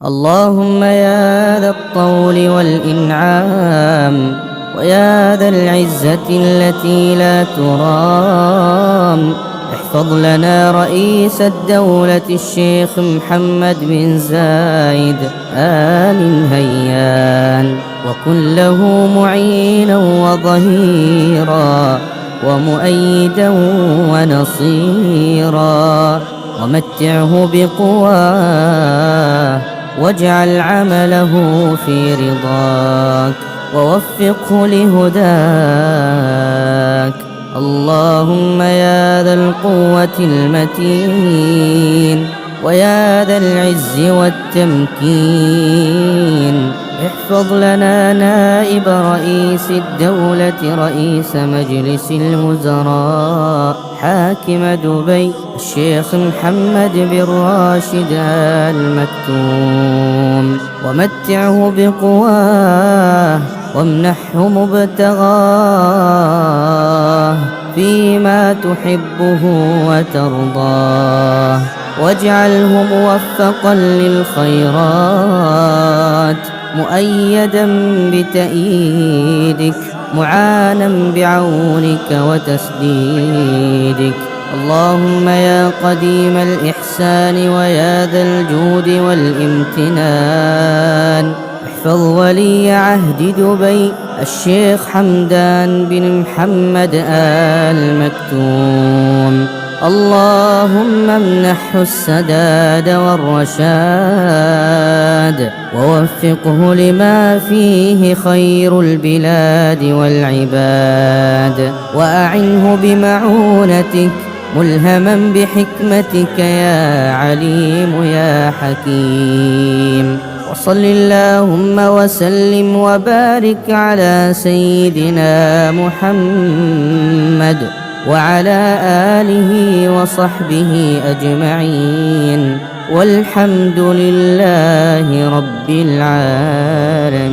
اللهم يا ذا الطول والإنعام ويا ذا العزة التي لا ترام، احفظ لنا رئيس الدولة الشيخ محمد بن زايد آل نهيان، وكن له معينا وظهيرا ومؤيدا ونصيرا، ومتعه بقواه واجعل عمله في رضاك ووفقه لهداك. اللهم يا ذا القوة المتين ويا ذا العز والتمكين، احفظ لنا نائب رئيس الدولة رئيس مجلس الوزراء حاكم دبي الشيخ محمد بن راشد آل مكتوم، ومتعه بقواه وامنحه مبتغاه فيما تحبه وترضاه، واجعله موفقا للخيرات مؤيدا بتأييدك معانا بعونك وتسديدك. اللهم يا قديم الإحسان ويا ذا الجود والامتنان، احفظ ولي عهد دبي الشيخ حمدان بن محمد آل مكتوم. اللهم امنحه السداد والرشاد ووفقه لما فيه خير البلاد والعباد، وأعنه بمعونتك ملهما بحكمتك يا عليم يا حكيم. وصل اللهم وسلم وبارك على سيدنا محمد وعلى آله وصحبه أجمعين، والحمد لله رب العالمين.